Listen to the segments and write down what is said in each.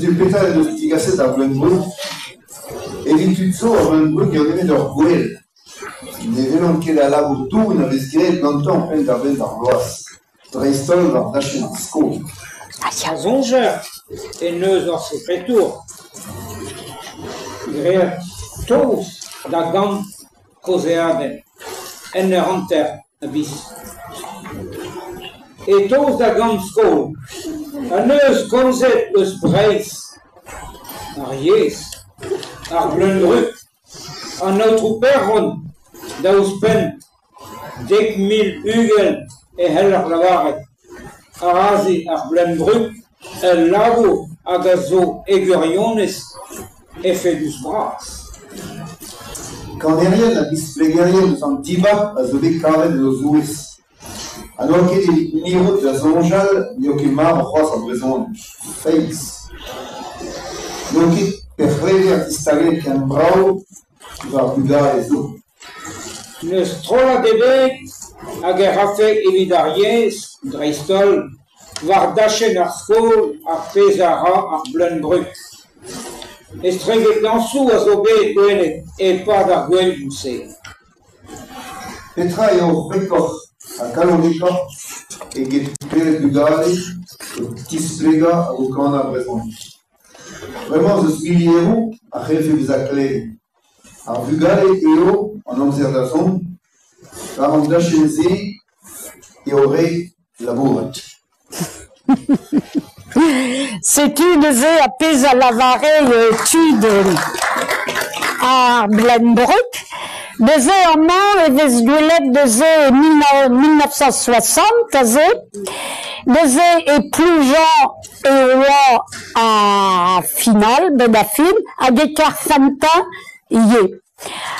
une pétale de Tigasset à Blenbrück, et l'intutso à Blenbrück, il y en avait leur gouel. Les vélons qui étaient à la boutoune, avaient ce qu'il y a longtemps, plein d'arbennes dans l'Oise. Dreistol, dans Dachensko. Ah, Zonger, et neus dans ce prétour. Gréer, tous, da gant, koseaden, en ranter, abis. Et tous da gant skol, a neus konzet eus breis, ar yes, ar Blenbrück, an autre perron, da eus pen, 10.000 ugel e heller lavaret, arazi ar Blenbrück, el lago agazo eguriones e fedus bras. Quand derrière la bisplégarie de Santiba, a zobé carré de los ouis. Alors qu'il y a des niveaux de la zonjal, il y a qui marre en croix sans raison. Face. Donc, per frère artistagé qu'un brau, qui va bugar les eaux. Ne strola debet, hag e rafe evidariez, dreistol, war dachen ar skol, ar pezara, ar Blenbrück. Estreget dansou a zo bet gwelet, e pa d'ar gwel gousset. Petra et au record, à Calorica, et qui est bugari, tisplega au camp à raison. Vraiment, je suis lié à Réfé Bizaclé. À Bugari et au, en observation, à Randachenzi et au Ré, la bourrette. C'est une à Pesa Lavare étude à Blenbrück. Deze en Vesguelet deze 1960, deze et plus Jean et roi à finale, de la film, à des Carfanta, yé.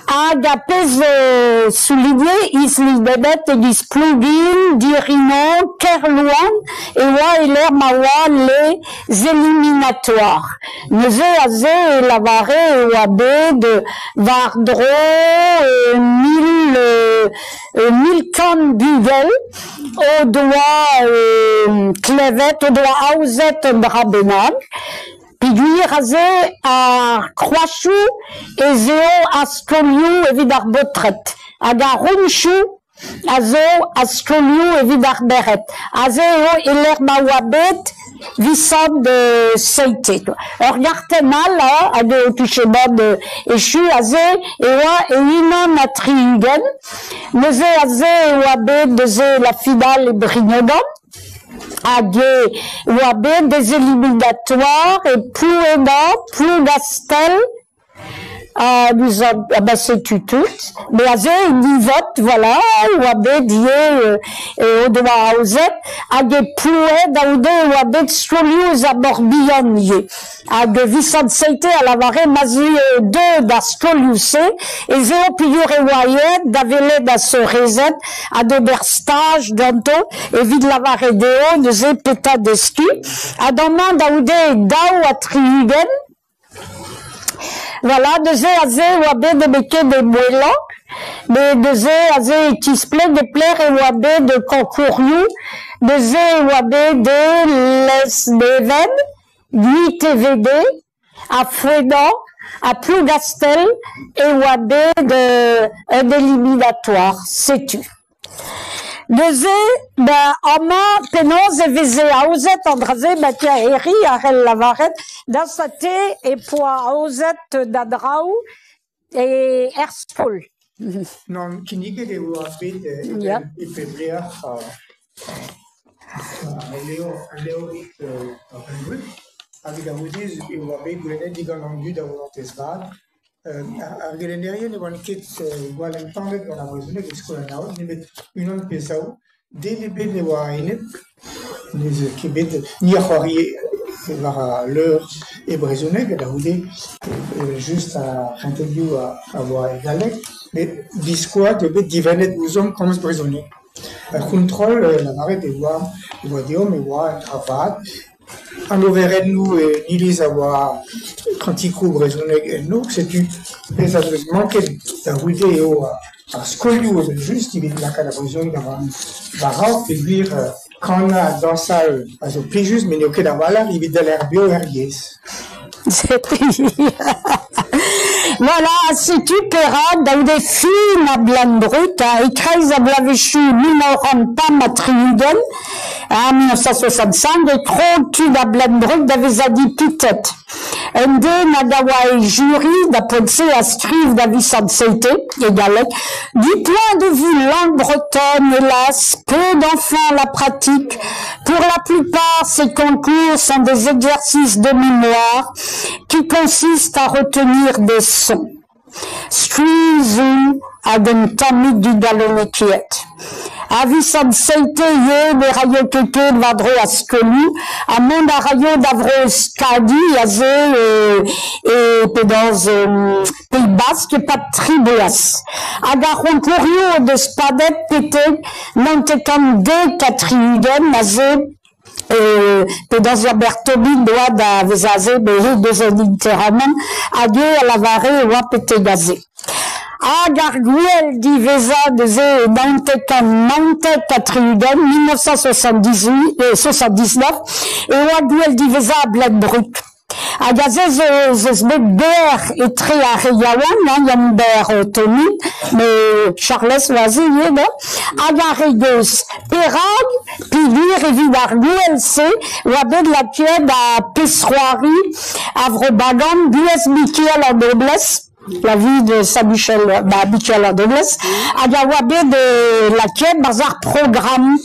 Hag a pez souligné is libedet e gis plugin, dirino, kerlouan, et oa eler ma oa les éliminatoires. Neuze a ze e lavare e oa de vardro mille can bugel, o doa klevet, o doa aouzet drabenag, Piguir a ze ar kroachou e zeo a skolioù evit ar botret. Hag a rounchou a zo a skolioù evit ar beret. A zeo eler ma oa bet visam de seite. Ur gartenal la, hag o touche bod echu a ze e oa e inan a triugen. Neuze a ze e oa bet de ze la finale e brignodan. Hag oa bet des éliminatoires et plus gastel, nous a bassé tout, mais a ze nivot, voilà, oa bet die o doa aouzet, hag plouet daoude oa bet skolioù a morbihan ye. Hag visant seite a lavare mazi deux da skolioù se, e zeo pigur e oaet da velet da se rezet a d'ober stage danto, e vid lavare deo de ze peta deski, a daman daoude daou a triugen. Voilà, de ze a ze oa bet de beke de moelan, mais de ze a ze tisple de plaire e oa bet de konkouriou, de ze oa bet de les neven, 8 TVD, à Fouedan, à Plougastel, et oa bet d'éliminatoire, sais-tu. Neuze, ama penoz e veze aouzet an draze, tia eri ar el lavaret, da sate e poa aouzet da draou e er skol. Non, kinniget e oa bet e febrear leorik a Blenbrück, hag da ouzez e oa bet gwelet digan an dud a ouzantez bad. Ar gelenderien e oan ket gwal entandet gant ar brezhoneg e skol an aout, nemet unan pesaou, den e bet ne oa enet, nez ket bet ni a c'hoari war l'eur e brezhoneg, da oude just a c'hentelioù a oa e galek, met diskoat e bet divenet ouzon komz brezhoneg. Ar kontrol lavaret e oa deom e oa en travad, an overet nou niliz a oa kantikou brezhoneg en nou, setu pez a deus manket da oude eo a skolioù just evit lakad a brezhoneg a raout e gwir quand on a dans ça, also plus juste, mais il y a dans voilà, il y a de l'air bio ergies. Voilà, si tu peras dans des films à blanc brut, et kreis à blavechu, minoran tam à triuden, en 1965, et trop tu à blanc brut d'avais dit pitet. Ende nagawa et jury d'appenser à scrive d'avisant c'était, égalé. Du point de vue langue bretonne, hélas, peu d'enfants la pratiquent. Pour la plupart, ces concours sont des exercices de mémoire qui consistent à retenir des sons. Skrizu a den tamid du galonetiet. Avisant seite ye de rayo keke vadro a skelu, a mon a rayo davro skadi, et pédans Pays Basque, pas de tribuas. Agaron curio de spadet pete, nantekam de katriuden, pedans ya bertobin doa da vezaze, behe littéralement, agé à la varé ou à pete gazé. Agarguel di veza de ze nantek katriuden, 1979, et Agarguel di veza bled brut. Agazé ze ber et très à Reyawan, yam ber Tony, mais Charles vas-y, non? Agaregeus, perag, puis lui revidar guelse, wabed la tiède à Pesroari, Avrobagan, Bues Michael en Noblesse, la vie de Saint-Michel, Michel en Noblesse, Agawabé de la tiède, bazar programme.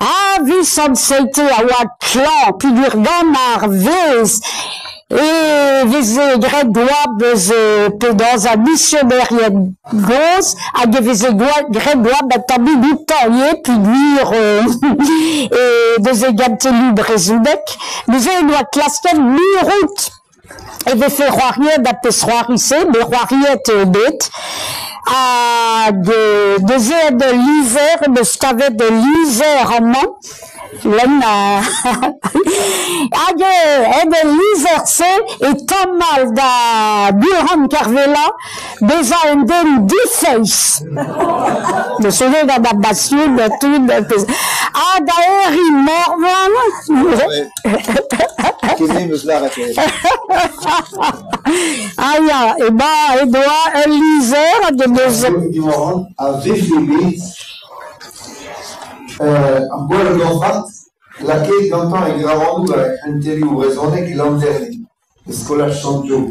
Ah, Vicente Seite, awa clan, puis l'urgan arvez, et veze gredoab pedans a missionnaire gos a veze gredoab a tabi boutonnier puis luire et des égalité libre résoudec nous avons une classe mi-route et de faire roirier d'apesroirissé mais roirier te bête à de l'hiver de stavet de l'hiver en main Lena de l'Iserce et Tamal da Buran Carvela déjà un den face de ce jeu d'adaptation de tout Adaeri Morvan Aya et bah Edouard Eliser de deux avait filmé un bol d'enfant, laquelle d'antan est gravant avec un télé ou raisonné qui l'enterre. Le scolaire Sancho.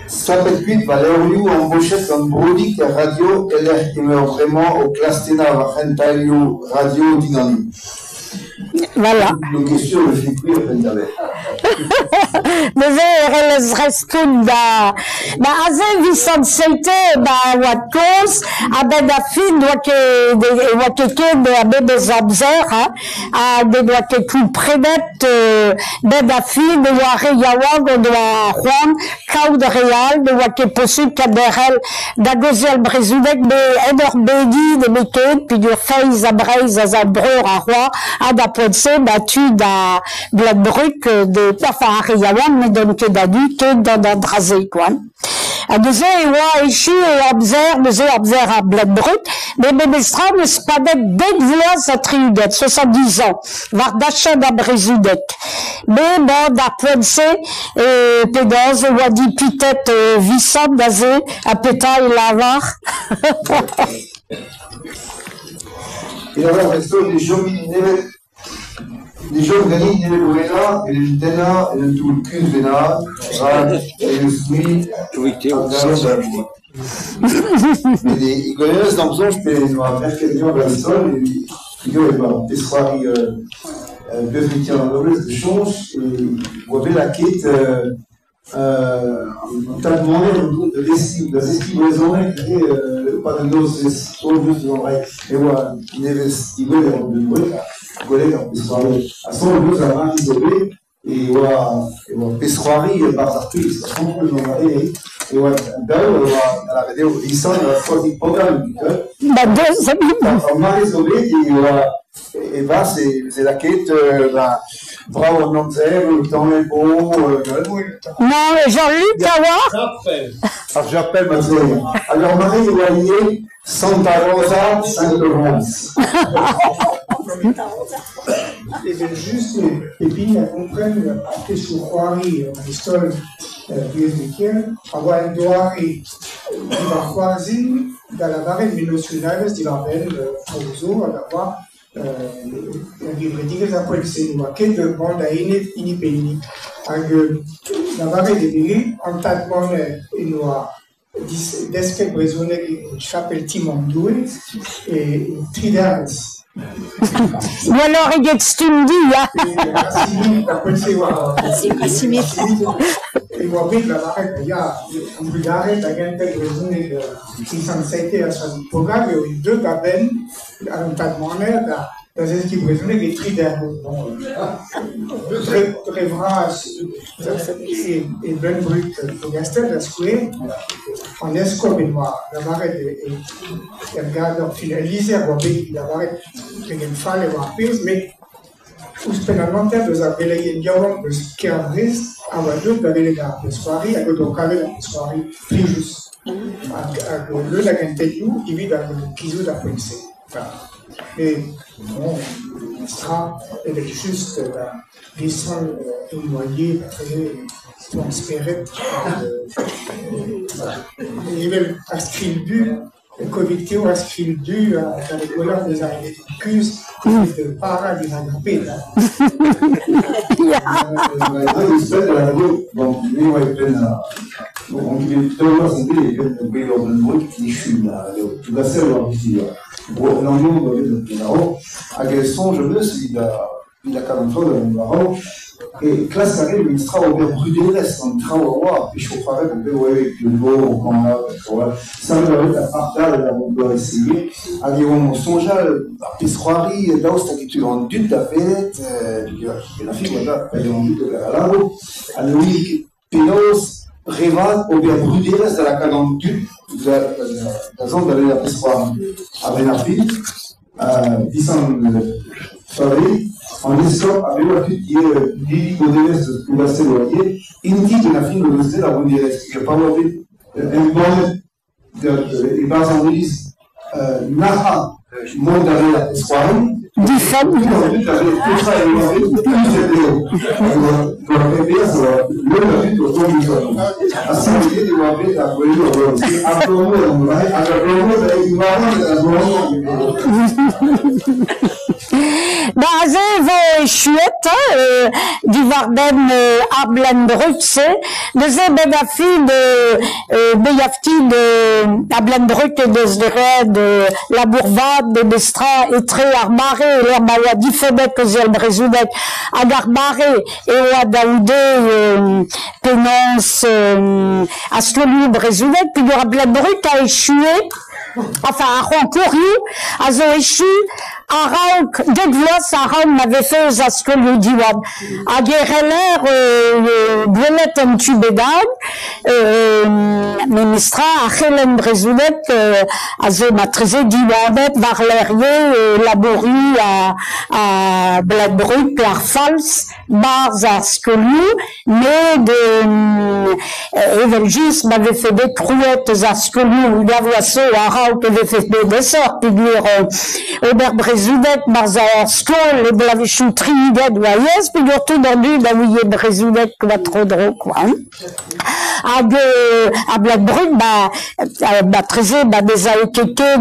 Ça peut être Valérie embauché comme brodique à radio, elle est vraiment au classe ténor à radio dynamique. Voilà. Le question le fait cuire d'aller. Les restons da azen Vicente Seite wat cause abed a fin doit que de des observes a de doit que tout prédet bed a fin de ware yawag de Juan caud real de doit que possible caderel da gozel brezudek de eder bedi de meket puis du face à braise à breur à roi a da podse battu da bled brut de enfin Yawan me donne que d'adultes dans drasé quoi. A deuxième ouais ici observe à bled brut mais bestran ne se pas d'être voix à triudet 70 ans var d'achat d'abrezudet mais bon d'appense et pédance wadi pitet vissant d'azé à péta et lavar. Et alors resto les jolis les gens gagnent les Lorena, et les Dena, et le tout le cul Vena, et le Smith, mais les Igonias dans le son, je peux les faire quelqu'un dans le sol, et ils ont des soirées peuvent retirer en noblesse de change, et vous avez la quête, on t'a demandé de l'esquive raisonnée, et pas de nos, c'est trop juste dans l'oreille, et voilà, il est vestibué, de bruit, collègues en Pessoari. À son niveau, ça va isolé, et voilà, Pessoari, et par l'article, ça change plus dans la et voilà, à la vidéo, il sent, il va faire des programmes, on va isolé, et voilà, et bah, c'est la quête, bravo, non, le temps est beau, non, Jean-Luc, Tawar. Alors, j'appelle maintenant. Alors, Marie, vous voyez, Santa Rosa, Saint-Laurence. Et bien juste, et puis ils comprennent que sur Huari, l'histoire du Ézéchiel, avoir un doigt qui va choisir dans la barre de Minosulaves, qui va faire Fauzo, d'avoir la bibliothèque des Apollicés, quel de monde à Inipéni. La barre de Biri, en tant que monde, il doit desque Bresone, chapelle Timondoué et Tridans. Ou alors il est une dit, il va vite la barre, il y a un peu d'arrêt, la gagne de Bresone qui s'en s'était à son programme, il y a deux gabelles, à un tas de monnaie, dans ce qui Bresone qui est Tridans. Révérend et Ben Brut, pour Gastel, la Square, en escope et noir, la barre et regarde, finaliser, la barre une fall et voir pire, mais où se pénalement vous avez les gens qui arrivent à la deux d'aller les gars de soirée, à côté de carré de soirée, plus juste. Le la gantenou, il vit dans le kizou de la police. Et bon, il sera juste la vision noyée, très transparée. Il veut inscrire le but. Le Covid qui a inscrit le but dans les couleurs des arrivées de Cus, de para du Ragapé. Donc, lui, ouais, donc, il est tout à l'heure, c'était le pays de l'Europe qui chute là. Tu vas savoir ici. L'Union de l'Europe, à quel son je veux, il a 40 ans de l'Europe. Et classe carré, il sera au bien brûlé reste, on sera au roi, puis chauffer avec le ouais, le beau, au camp, ça va être la partage, on doit essayer. À dire, on songe à la pissoirie, là où c'est que tu en doute, ta fête, la fille, voilà, elle est en doute vers la roue. À Louis, Pénos, Révat, au bien brûlé reste, à la cadence du, la zone d'aller la pissoirie. Avec la fille, 10 ans de soirée, en escorte avec la fille qui est Lili Godeles de la Céloyer, indi de la fille de la Godeles, qui a pas envie un bon de base en lise, Naha, monde d'aller la soirée, du fait. Bazı ve şüet divarden Ablendrutse deze bedafi de beyafti de Ablendrut de la Bourvade de Destra et très armaré l'hermaya difebet que zel brezudet agarmaré et à Daoudé pénance astrolu brezudet puis de Ablendrut a échoué enfin à Roncouriou a échoué Arauk, Deglos, Arauk m'avait fait aux Astrolio Diwan. À Guéreler, Gwelet en Tubédan, Ministra, à Hélène Brezoulet, à Zé Matrizé, Diwanet, Varlerier, Laborie, à Bladbrut, Larfals, Bars, Astrolio, mais de, Evelgis m'avait fait des crouettes Astrolio, Gavoisso, Arauk avait fait des sortes, figure, Aubert Brezudet, Marzar Skol, les Blavichou Tridet, Voyez, puis tout dans lui, la Ouye Brezudet, quoi, trop drôle, quoi. À Blackbrut, trézé, des aïkéké,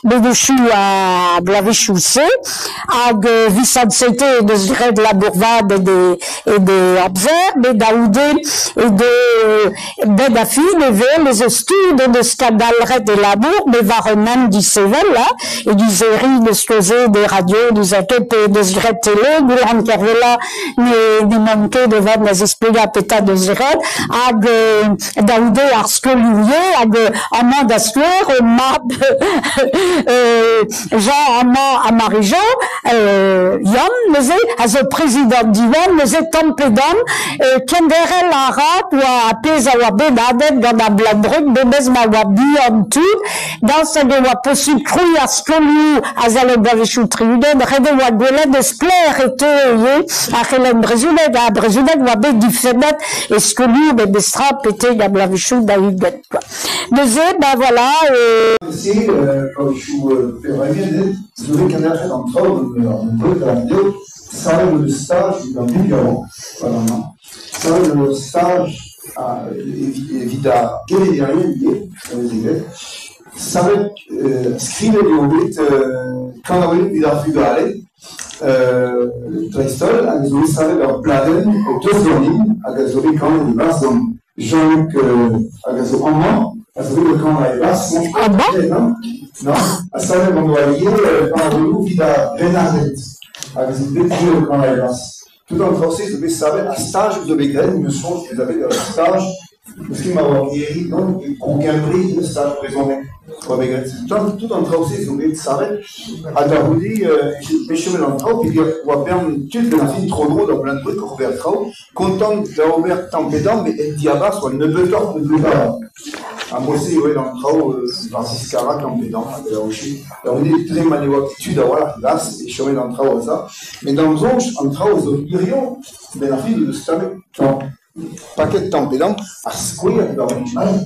des chou à Blavichou C, à Vissad Sété, de la Bourvade et des Abzer, des Daoudé, et de Bedafi, les études de Scadalret et Labour, des Varenan du Sével, là, et du Zéry, de Skozé, des radios, des ATP, des Zgret télé, Goulan Kervela, des manqués devant les espliga péta de Zgret, ag Daoudé Arskoliouye, ag Amand Asler, Mab, Jean Amand Amarijan, Yom, les as le président d'Iwan, les Tampedam, Kenderel Arat, ou à Pézawabe, Dadet, dans la Bladrut, Bebez Mawabi, en tout, dans ce de la possible crouille Askoliou, Azale Gavichou Triuden, Rede Wagwele, Despler, et à Hélène Brezulet, à Brezulet, Wabé, Difenet, et Skoliou, mais Bestra, pété, la blavichou, d'Aïdet, quoi. Deuxième, ben voilà, Ici, quand je suis pérennisé, je voulais qu'il y ait un entre eux, la vidéo, ça va le stage dans le bureau. Voilà, non. Ça va le stage à Vida, quel est derrière lié, ça va scrivere di obit, quand on a eu Vida Fugale, Tristol, a gazoli ça va leur pladen, au Tosdonin, a gazoli quand on y va, donc Jean-Luc, a gazoli en mort, a gazoli quand on y va, non, a ça va quand on va lier, quand on a eu Vida Renardet, a gazoli quand on y va. Tout en français, vous savez, un stage de Begren, il me semble que vous avez un stage, parce qu'il m'a envoyé, donc, aucun prix de stage raisonné. Tout en français, vous savez, à Daroudi, je suis dans le trou, puis on va perdre toute la fille trop drôle dans plein de trucs, on va faire content d'avoir tant pédant, mais elle dit à bas, soit ne peut pas ne plus pas. À moi aussi, oui, dans le trou, Francis Carac en pédant, à Daroudi. Daroudi, très malévoquitude d'avoir la place, et je suis dans le trou, ça. Mais dans le zone, en trou, ils ont mais la fille de ce paquet de temps pédant, à secouer, dans le chemin.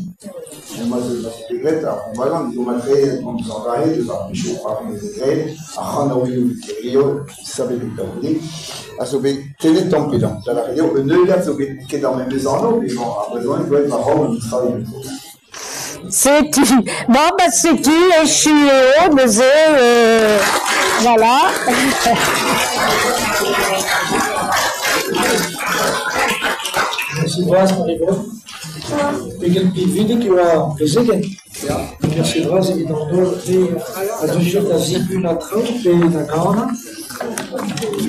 Moi, je regrette, on va là, ils ont malgré, on nous envoie, ils ont empêché au parc des égrènes, à Hanaoui, Rio, ça veut dire que à sauver quel temps pédant. Dans la région, on ne l'a sauvé que dans mes maisons, mais bon, à présent, il doit être marrant, on travaille. c'est qui? Bon, ben, c'est qui? Et je suis voilà. Merci, Bras, Marivon. Wegen Bivide, die war gesegnet. Ja, merci, Bras, évidemment, à deux jours, la Zibu, la Trump, et la Ghana.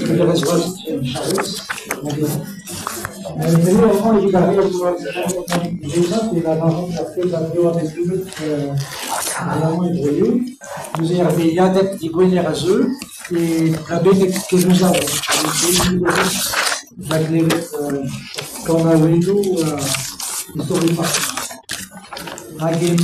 Le reste, Bras, mais nous, avant, il y avait la maman qui a fait la vidéo avec lui, à la main de nous y avait Yadek qui gouvernait à eux, et la bête que nous avons. Quand on avait nous, historiquement, on a gagné